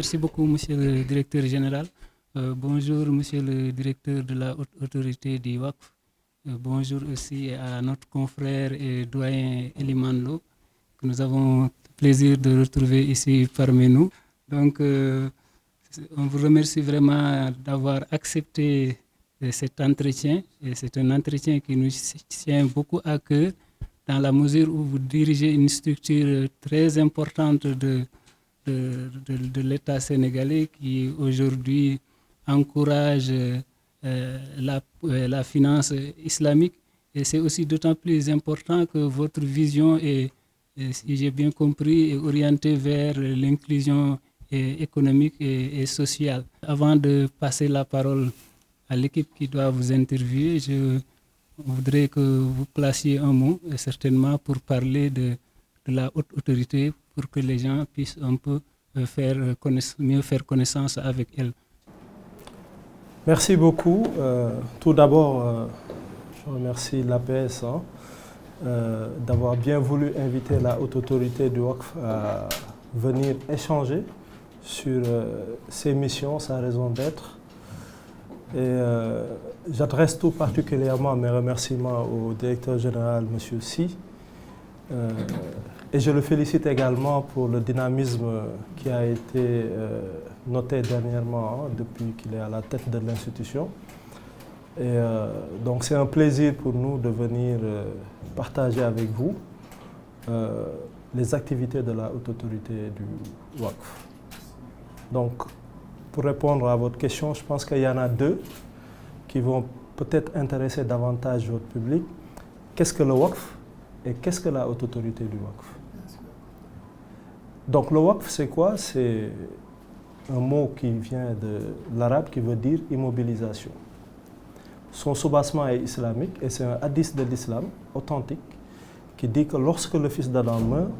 Merci beaucoup, monsieur le directeur général. Bonjour, monsieur le directeur de la haute autorité du WACF. Bonjour aussi à notre confrère et doyen Elimando, que nous avons le plaisir de retrouver ici parmi nous. Donc, on vous remercie vraiment d'avoir accepté cet entretien. Et c'est un entretien qui nous tient beaucoup à cœur, dans la mesure où vous dirigez une structure très importante de l'État sénégalais qui aujourd'hui encourage la finance islamique. Et c'est aussi d'autant plus important que votre vision est, si j'ai bien compris, est orientée vers l'inclusion économique et sociale. Avant de passer la parole à l'équipe qui doit vous interviewer, je voudrais que vous placiez un mot, certainement, pour parler de la haute autorité, pour que les gens puissent un peu mieux faire connaissance avec elle. Merci beaucoup. Tout d'abord, je remercie l'APS d'avoir bien voulu inviter la haute autorité du WACF à venir échanger sur ses missions, sa raison d'être. Et j'adresse tout particulièrement mes remerciements au directeur général, M. Sy. Et je le félicite également pour le dynamisme qui a été noté dernièrement depuis qu'il est à la tête de l'institution. Et donc c'est un plaisir pour nous de venir partager avec vous les activités de la haute autorité du WACF. Donc, pour répondre à votre question, je pense qu'il y en a deux qui vont peut-être intéresser davantage votre public. Qu'est-ce que le WACF et qu'est-ce que la haute autorité du WACF? Donc le WACF, c'est quoi? C'est un mot qui vient de l'arabe qui veut dire immobilisation. Son soubassement est islamique et c'est un hadith de l'islam authentique qui dit que lorsque le fils d'Adam meurt,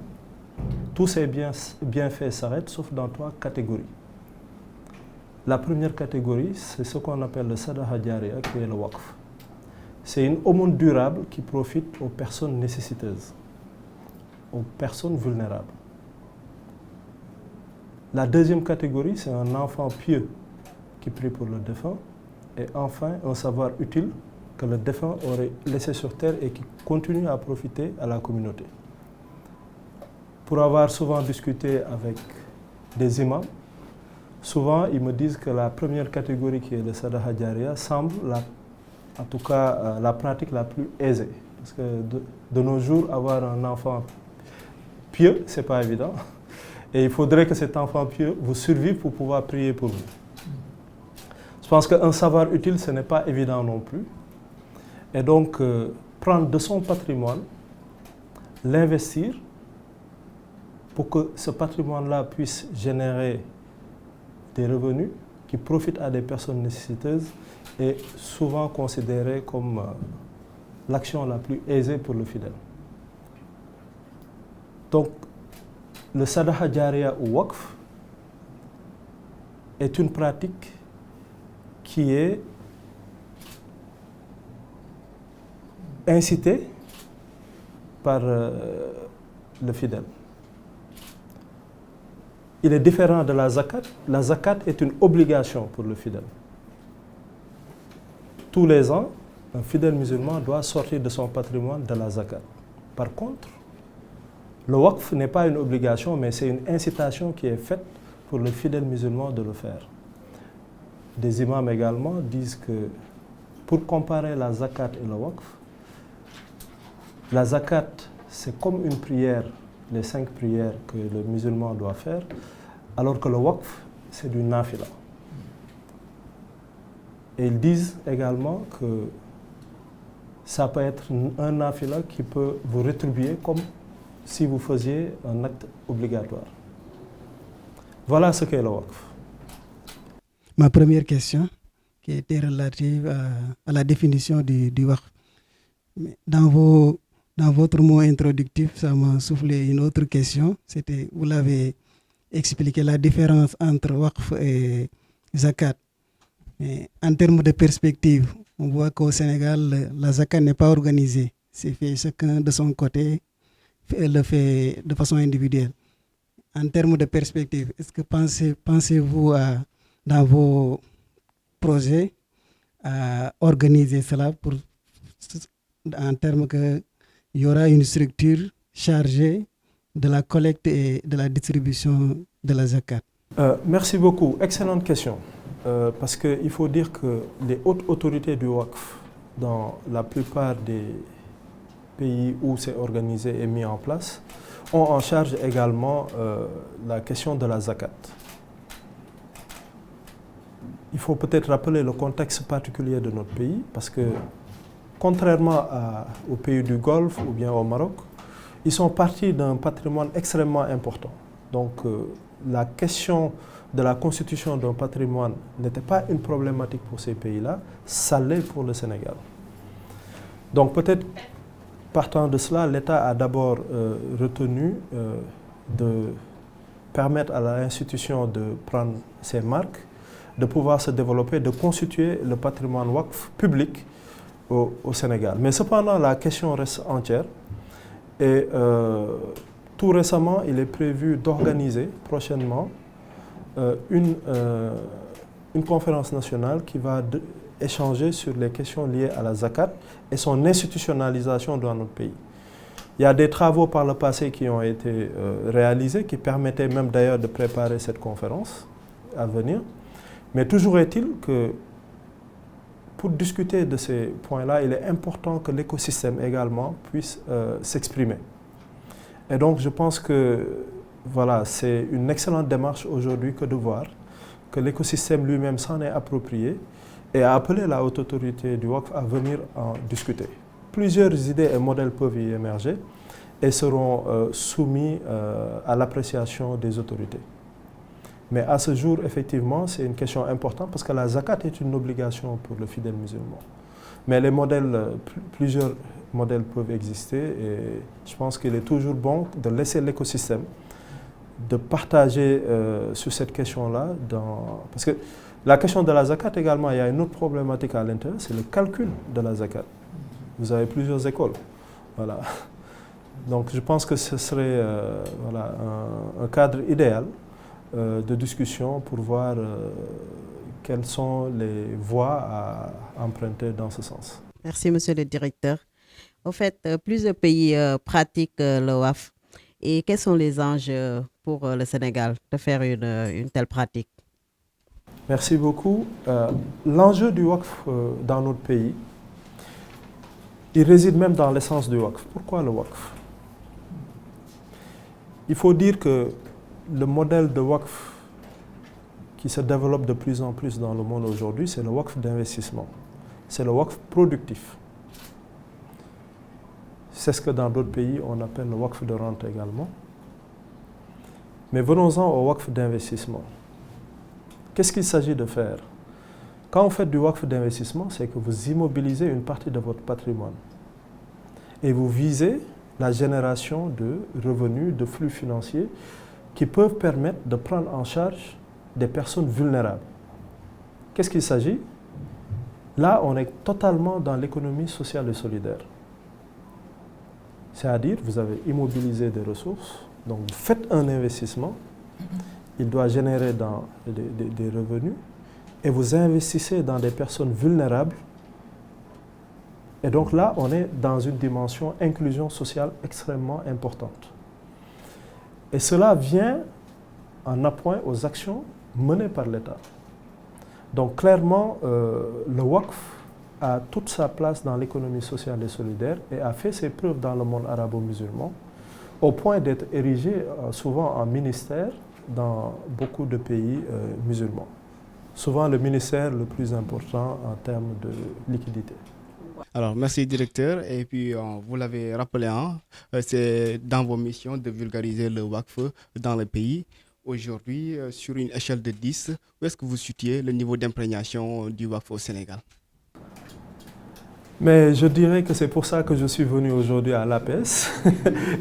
tous ses bienfaits s'arrêtent sauf dans 3 catégories. La première catégorie, c'est ce qu'on appelle le sadaqa jariya, qui est le WACF. C'est une aumône durable qui profite aux personnes nécessiteuses, aux personnes vulnérables. La deuxième catégorie, c'est un enfant pieux qui prie pour le défunt. Et enfin, un savoir utile que le défunt aurait laissé sur terre et qui continue à profiter à la communauté. Pour avoir souvent discuté avec des imams, souvent ils me disent que la première catégorie qui est le sadaqa jariya semble, en tout cas, la pratique la plus aisée. Parce que de nos jours, avoir un enfant pieux, ce n'est pas évident. Et il faudrait que cet enfant pieux vous survive pour pouvoir prier pour vous. Je pense qu'un savoir utile, ce n'est pas évident non plus. Et donc, prendre de son patrimoine, l'investir pour que ce patrimoine-là puisse générer des revenus qui profitent à des personnes nécessiteuses est souvent considéré comme l'action la plus aisée pour le fidèle. Donc, le sadaqa jariya ou waqf est une pratique qui est incitée par le fidèle. Il est différent de la zakat. La zakat est une obligation pour le fidèle. Tous les ans, un fidèle musulman doit sortir de son patrimoine de la zakat. Par contre, le waqf n'est pas une obligation, mais c'est une incitation qui est faite pour le fidèle musulman de le faire. Des imams également disent que pour comparer la zakat et le waqf, la zakat c'est comme une prière, les 5 prières que le musulman doit faire, alors que le waqf c'est du nafila. Et ils disent également que ça peut être un nafila qui peut vous rétribuer comme si vous faisiez un acte obligatoire. Voilà ce qu'est le waqf. Ma première question, qui était relative à la définition du waqf. Dans votre mot introductif, ça m'a soufflé une autre question. C'était, vous l'avez expliqué, la différence entre waqf et zakat. Mais en termes de perspective, on voit qu'au Sénégal, la zakat n'est pas organisée. C'est fait chacun de son côté, le fait de façon individuelle. en termes de perspective, est-ce que pensez-vous dans vos projets à organiser cela en termes qu'il y aura une structure chargée de la collecte et de la distribution de la zakat? Merci beaucoup. Excellente question. Parce qu'il faut dire que les hautes autorités du Waqf, dans la plupart des pays où c'est organisé et mis en place, ont en charge également la question de la zakat. Il faut peut-être rappeler le contexte particulier de notre pays, parce que contrairement aux pays du Golfe ou bien au Maroc, ils sont partis d'un patrimoine extrêmement important. Donc la question de la constitution d'un patrimoine n'était pas une problématique pour ces pays-là, ça l'est pour le Sénégal. Donc peut-être partant de cela, l'État a d'abord retenu de permettre à l'institution de prendre ses marques, de pouvoir se développer, de constituer le patrimoine Waqf public au Sénégal. Mais cependant, la question reste entière et tout récemment, il est prévu d'organiser prochainement une conférence nationale qui va échanger sur les questions liées à la zakat et son institutionnalisation dans notre pays. Il y a des travaux par le passé qui ont été réalisés, qui permettaient même d'ailleurs de préparer cette conférence à venir. Mais toujours est-il que pour discuter de ces points-là, il est important que l'écosystème également puisse s'exprimer. Et donc je pense que voilà, c'est une excellente démarche aujourd'hui que de voir que l'écosystème lui-même s'en est approprié et a appelé la haute autorité du Waqf à venir en discuter. Plusieurs idées et modèles peuvent y émerger et seront soumis à l'appréciation des autorités. Mais à ce jour, effectivement, c'est une question importante parce que la zakat est une obligation pour le fidèle musulman. Mais les modèles, plusieurs modèles peuvent exister et je pense qu'il est toujours bon de laisser l'écosystème, de partager sur cette question-là. Parce que la question de la zakat également, il y a une autre problématique à l'intérieur, c'est le calcul de la zakat. Vous avez plusieurs écoles. Voilà. Donc je pense que ce serait voilà, un cadre idéal de discussion pour voir quelles sont les voies à emprunter dans ce sens. Merci, monsieur le directeur. En fait, plusieurs pays pratiquent le Waqf. Et quels sont les enjeux pour le Sénégal de faire une telle pratique? Merci beaucoup. L'enjeu du Waqf dans notre pays, il réside même dans l'essence du Waqf. Pourquoi le Waqf? Il faut dire que le modèle de Waqf qui se développe de plus en plus dans le monde aujourd'hui, c'est le Waqf d'investissement. C'est le Waqf productif. C'est ce que dans d'autres pays, on appelle le Waqf de rente également. Mais venons-en au Waqf d'investissement. Qu'est-ce qu'il s'agit de faire? Quand vous faites du Waqf d'investissement, c'est que vous immobilisez une partie de votre patrimoine. Et vous visez la génération de revenus, de flux financiers qui peuvent permettre de prendre en charge des personnes vulnérables. Qu'est-ce qu'il s'agit? Là, on est totalement dans l'économie sociale et solidaire. C'est-à-dire, vous avez immobilisé des ressources, donc vous faites un investissement, il doit générer des revenus, et vous investissez dans des personnes vulnérables. Et donc là, on est dans une dimension inclusion sociale extrêmement importante. Et cela vient en appoint aux actions menées par l'État. Donc clairement, le Waqf a toute sa place dans l'économie sociale et solidaire et a fait ses preuves dans le monde arabo-musulman, au point d'être érigé souvent en ministère dans beaucoup de pays musulmans. Souvent le ministère le plus important en termes de liquidité. Alors, merci directeur. Et puis, vous l'avez rappelé, hein, c'est dans vos missions de vulgariser le Waqf dans le pays. Aujourd'hui, sur une échelle de 10, où est-ce que vous situez le niveau d'imprégnation du Waqf au Sénégal? Mais je dirais que c'est pour ça que je suis venu aujourd'hui à l'APS.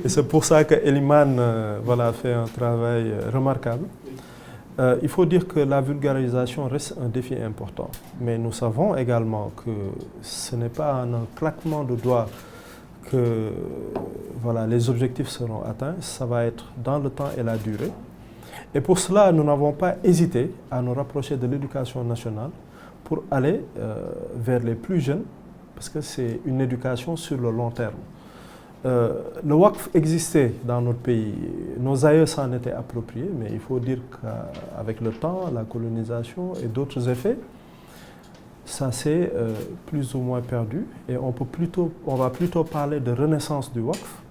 Et c'est pour ça que Eliman voilà, fait un travail remarquable. Il faut dire que la vulgarisation reste un défi important. Mais nous savons également que ce n'est pas en un claquement de doigts que voilà, les objectifs seront atteints, ça va être dans le temps et la durée. Et pour cela, nous n'avons pas hésité à nous rapprocher de l'éducation nationale pour aller vers les plus jeunes, parce que c'est une éducation sur le long terme. Le WACF existait dans notre pays, nos aïeux s'en étaient appropriés, mais il faut dire qu'avec le temps, la colonisation et d'autres effets, ça s'est plus ou moins perdu et on va plutôt parler de renaissance du WACF.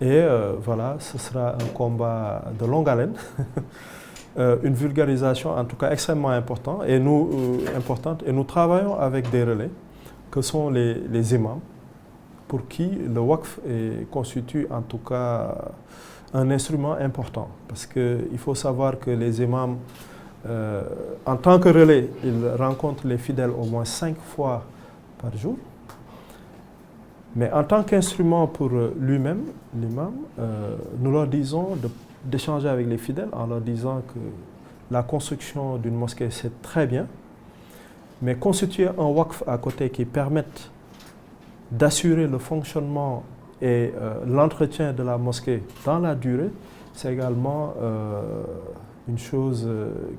Et voilà, ce sera un combat de longue haleine, une vulgarisation en tout cas extrêmement importante. Et nous travaillons avec des relais que sont les imams, pour qui le WACF constitue en tout cas un instrument important. Parce qu'il faut savoir que les imams, en tant que relais, ils rencontrent les fidèles au moins 5 fois par jour. Mais en tant qu'instrument pour lui-même, l'imam, nous leur disons d'échanger avec les fidèles en leur disant que la construction d'une mosquée, c'est très bien, mais constituer un WACF à côté qui permette d'assurer le fonctionnement et l'entretien de la mosquée dans la durée, c'est également une chose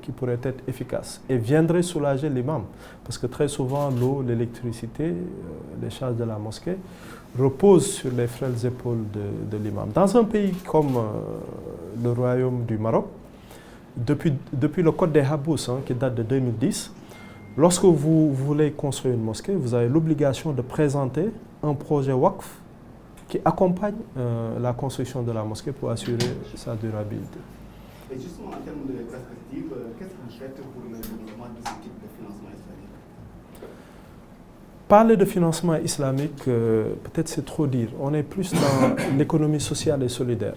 qui pourrait être efficace et viendrait soulager l'imam. Parce que très souvent, l'eau, l'électricité, les charges de la mosquée reposent sur les frêles épaules de l'imam. Dans un pays comme le Royaume du Maroc, depuis le Code des Habous, qui date de 2010, lorsque vous voulez construire une mosquée, vous avez l'obligation de présenter un projet WACF qui accompagne la construction de la mosquée pour assurer sa durabilité. Et justement, en termes de perspective, qu'est-ce que vous faites pour le développement de ce type de financement islamique? Parler de financement islamique, peut-être c'est trop dire. On est plus dans l'économie sociale et solidaire.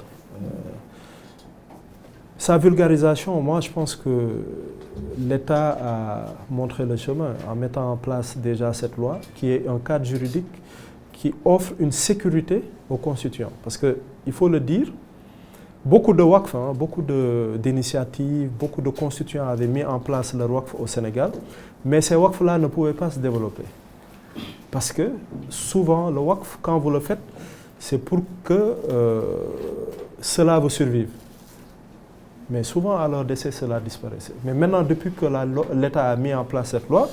Sa vulgarisation, moi je pense que l'État a montré le chemin en mettant en place déjà cette loi qui est un cadre juridique qui offre une sécurité aux constituants. Parce qu'il faut le dire, beaucoup de WACF, beaucoup d'initiatives, beaucoup de constituants avaient mis en place le WACF au Sénégal, mais ces WACF-là ne pouvaient pas se développer. Parce que souvent, le WACF, quand vous le faites, c'est pour que cela vous survive. Mais souvent, à leur décès, cela disparaissait. Mais maintenant, depuis que l'État a mis en place cette loi,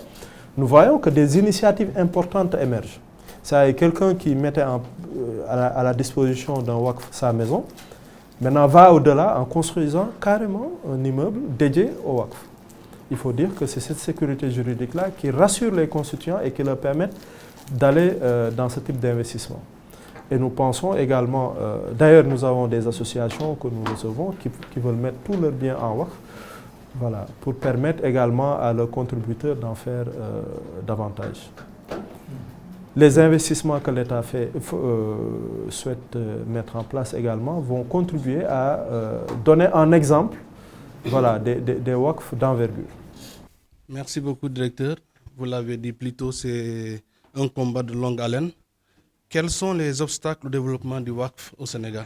nous voyons que des initiatives importantes émergent. C'est quelqu'un qui mettait à la disposition d'un WACF sa maison, maintenant va au-delà en construisant carrément un immeuble dédié au WACF. Il faut dire que c'est cette sécurité juridique-là qui rassure les constituants et qui leur permet d'aller dans ce type d'investissement. Et nous pensons également, d'ailleurs nous avons des associations que nous recevons qui veulent mettre tous leurs biens en WACF, voilà, pour permettre également à leurs contributeurs d'en faire davantage. Les investissements que l'État souhaite mettre en place également vont contribuer à donner un exemple, voilà, des WACF d'envergure. Merci beaucoup, directeur. Vous l'avez dit plus tôt, c'est un combat de longue haleine. Quels sont les obstacles au développement du WACF au Sénégal?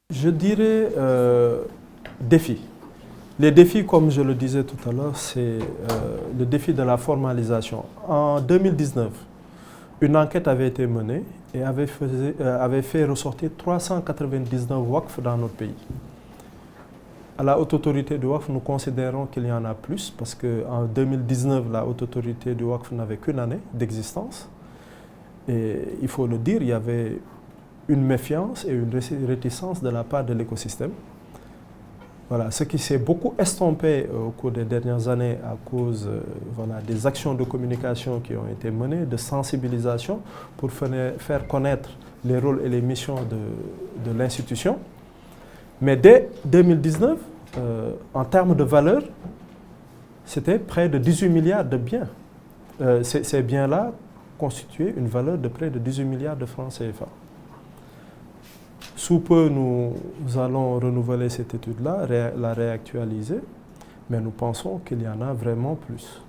Je dirais défis. Les défis, comme je le disais tout à l'heure, c'est le défi de la formalisation. En 2019, une enquête avait été menée et avait fait ressortir 399 WACF dans notre pays. À la haute autorité du WACF, nous considérons qu'il y en a plus parce qu'en 2019, la haute autorité du WACF n'avait qu'une année d'existence. Et il faut le dire, il y avait une méfiance et une réticence de la part de l'écosystème. Voilà, ce qui s'est beaucoup estompé au cours des dernières années à cause voilà, des actions de communication qui ont été menées, de sensibilisation pour faire connaître les rôles et les missions de l'institution. Mais dès 2019, en termes de valeur, c'était près de 18 milliards de biens. Ces biens-là constituaient une valeur de près de 18 milliards de francs CFA. Sous peu, nous allons renouveler cette étude-là, la réactualiser, mais nous pensons qu'il y en a vraiment plus.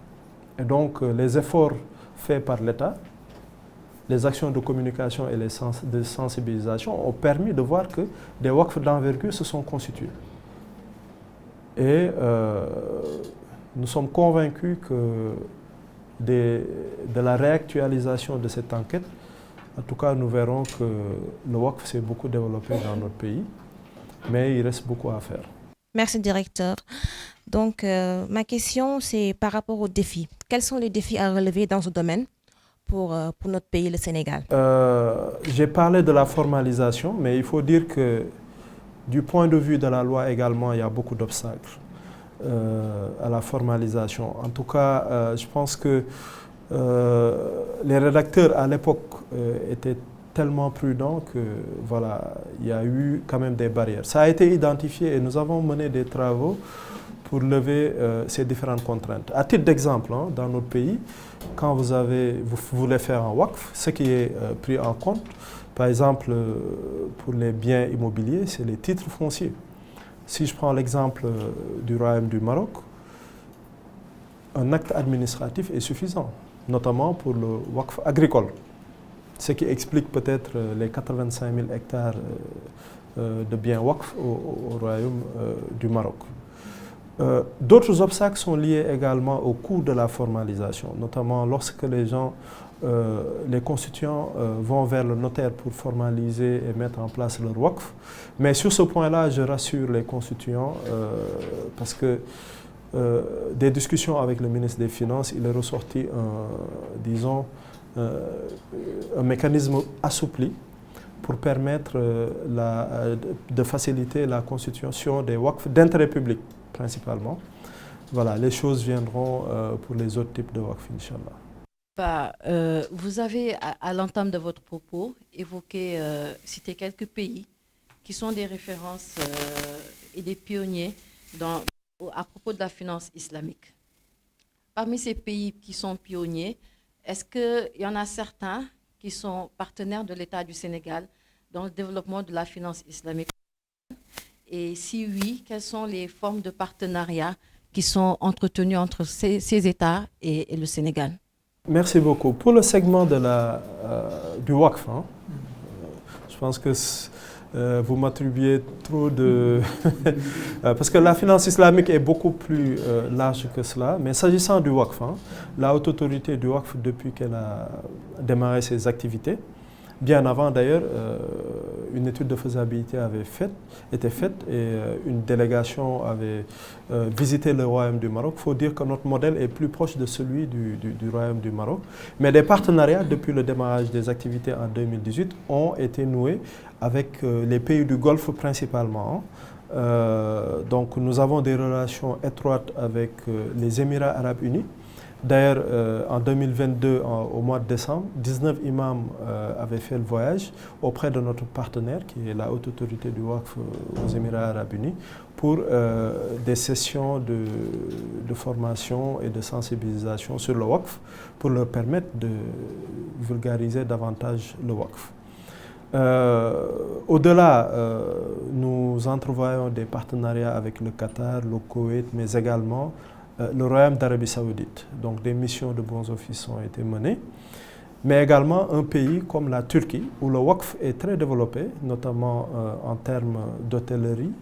Et donc, les efforts faits par l'État, les actions de communication et de sensibilisation ont permis de voir que des WACF d'envergure se sont constitués. Et nous sommes convaincus que de la réactualisation de cette enquête En tout cas, nous verrons que le WACF s'est beaucoup développé dans notre pays, mais il reste beaucoup à faire. Merci, directeur. Donc, ma question, c'est par rapport aux défis. Quels sont les défis à relever dans ce domaine pour notre pays, le Sénégal? J'ai parlé de la formalisation, mais il faut dire que du point de vue de la loi également, il y a beaucoup d'obstacles à la formalisation. En tout cas, je pense que les rédacteurs à l'époque étaient tellement prudents que voilà, il y a eu quand même des barrières. Ça a été identifié et nous avons mené des travaux pour lever ces différentes contraintes. À titre d'exemple, dans notre pays, quand vous voulez faire un WACF, ce qui est pris en compte, par exemple, pour les biens immobiliers, c'est les titres fonciers. Si je prends l'exemple du Royaume du Maroc, un acte administratif est suffisant, notamment pour le WACF agricole, ce qui explique peut-être les 85 000 hectares de biens WACF au Royaume du Maroc. D'autres obstacles sont liés également au coût de la formalisation, notamment lorsque les constituants vont vers le notaire pour formaliser et mettre en place leur WACF. Mais sur ce point-là, je rassure les constituants parce que des discussions avec le ministre des Finances, il est ressorti un mécanisme assoupli pour permettre de faciliter la constitution des WACF d'intérêt public principalement. Voilà, les choses viendront pour les autres types de WACF, Inch'Allah. Vous avez, à l'entame de votre propos, cité quelques pays qui sont des références et des pionniers à propos de la finance islamique. Parmi ces pays qui sont pionniers, est-ce qu'il y en a certains qui sont partenaires de l'État du Sénégal dans le développement de la finance islamique? Et si oui, quelles sont les formes de partenariat qui sont entretenues entre ces États et le Sénégal? Merci beaucoup. Pour le segment du WACF, je pense que vous m'attribuez trop de... parce que la finance islamique est beaucoup plus large que cela. Mais s'agissant du WACF, la haute autorité du WACF, depuis qu'elle a démarré ses activités, bien avant d'ailleurs, une étude de faisabilité était faite et une délégation avait visité le Royaume du Maroc. Il faut dire que notre modèle est plus proche de celui du Royaume du Maroc. Mais des partenariats depuis le démarrage des activités en 2018 ont été noués avec les pays du Golfe principalement. Donc nous avons des relations étroites avec les Émirats arabes unis. D'ailleurs, en 2022, au mois de décembre, 19 imams avaient fait le voyage auprès de notre partenaire, qui est la haute autorité du WACF aux Émirats arabes unis, pour des sessions de formation et de sensibilisation sur le WACF, pour leur permettre de vulgariser davantage le WACF. Au-delà, nous entrevoyons des partenariats avec le Qatar, le Koweït, mais également le Royaume d'Arabie Saoudite. Donc des missions de bons offices ont été menées, mais également un pays comme la Turquie, où le WACF est très développé, notamment en termes d'hôtellerie.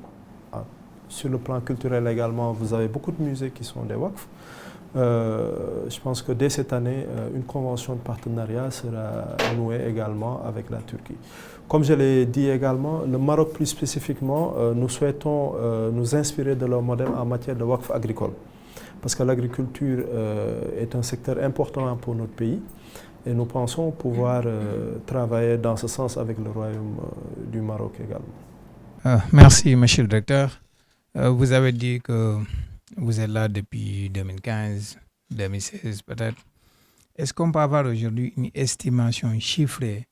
Sur le plan culturel également, vous avez beaucoup de musées qui sont des WACF. Je pense que dès cette année, une convention de partenariat sera nouée également avec la Turquie. Comme je l'ai dit également, le Maroc plus spécifiquement, nous souhaitons nous inspirer de leur modèle en matière de WACF agricole. Parce que l'agriculture est un secteur important pour notre pays et nous pensons pouvoir travailler dans ce sens avec le Royaume du Maroc également. Merci, monsieur le directeur. Vous avez dit que vous êtes là depuis 2015, 2016 peut-être. Est-ce qu'on peut avoir aujourd'hui une estimation chiffrée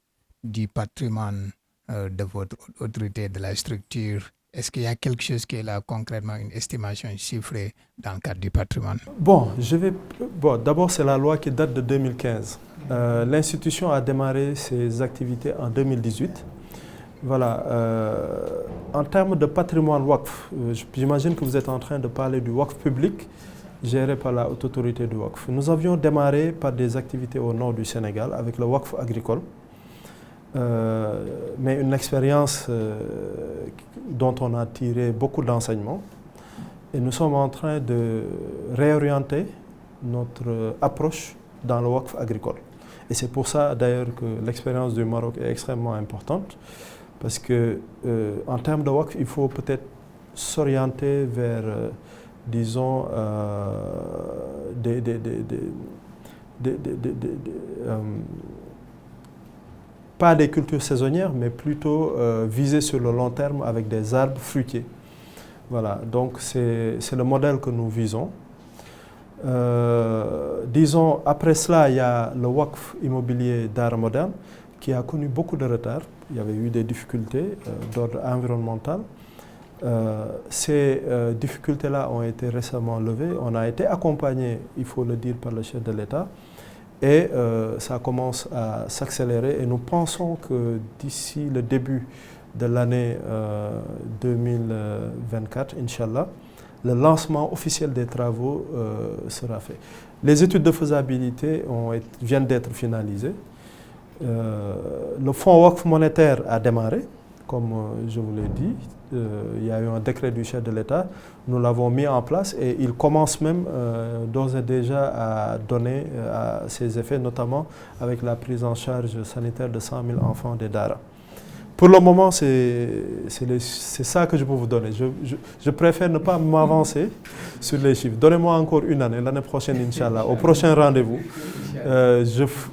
du patrimoine de votre autorité, de la structure? Est-ce qu'il y a quelque chose qui est là concrètement, une estimation chiffrée dans le cadre du patrimoine? D'abord, c'est la loi qui date de 2015. L'institution a démarré ses activités en 2018. Voilà. En termes de patrimoine WACF, j'imagine que vous êtes en train de parler du WACF public géré par la haute autorité du WACF. Nous avions démarré par des activités au nord du Sénégal avec le WACF agricole. Mais une expérience dont on a tiré beaucoup d'enseignements. Et nous sommes en train de réorienter notre approche dans le WACF agricole. Et c'est pour ça d'ailleurs que l'expérience du Maroc est extrêmement importante, parce que en termes de WACF, il faut peut-être s'orienter vers, disons, pas des cultures saisonnières, mais plutôt viser sur le long terme avec des arbres fruitiers. Voilà, donc c'est le modèle que nous visons. Disons, après cela, il y a le WACF immobilier d'art moderne qui a connu beaucoup de retard. Il y avait eu des difficultés d'ordre environnemental. Ces difficultés-là ont été récemment levées. On a été accompagné, il faut le dire, par le chef de l'État. Et ça commence à s'accélérer. Et nous pensons que d'ici le début de l'année 2024, Inch'Allah, le lancement officiel des travaux sera fait. Les études de faisabilité viennent d'être finalisées. Le fonds WACF monétaire a démarré, comme je vous l'ai dit. Il y a eu un décret du chef de l'État. Nous l'avons mis en place et il commence même d'ores et déjà à donner ses effets, notamment avec la prise en charge sanitaire de 100 000 enfants des Dara. Pour le moment, c'est ça que je peux vous donner. Je préfère ne pas m'avancer sur les chiffres. Donnez-moi encore une année, l'année prochaine, Inch'Allah, au prochain rendez-vous.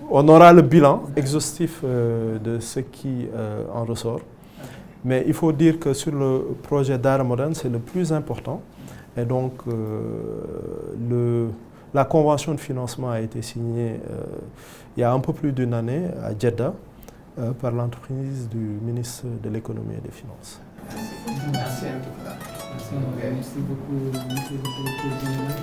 On aura le bilan exhaustif de ce qui en ressort. Mais il faut dire que sur le projet d'art moderne, c'est le plus important. Et donc, la convention de financement a été signée il y a un peu plus d'une année à Jeddah par l'entreprise du ministre de l'économie et des finances. Merci en tout cas. Merci beaucoup, monsieur le directeur général.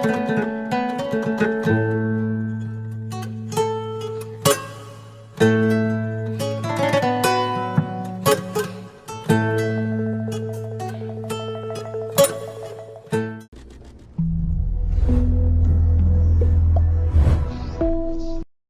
Thank you.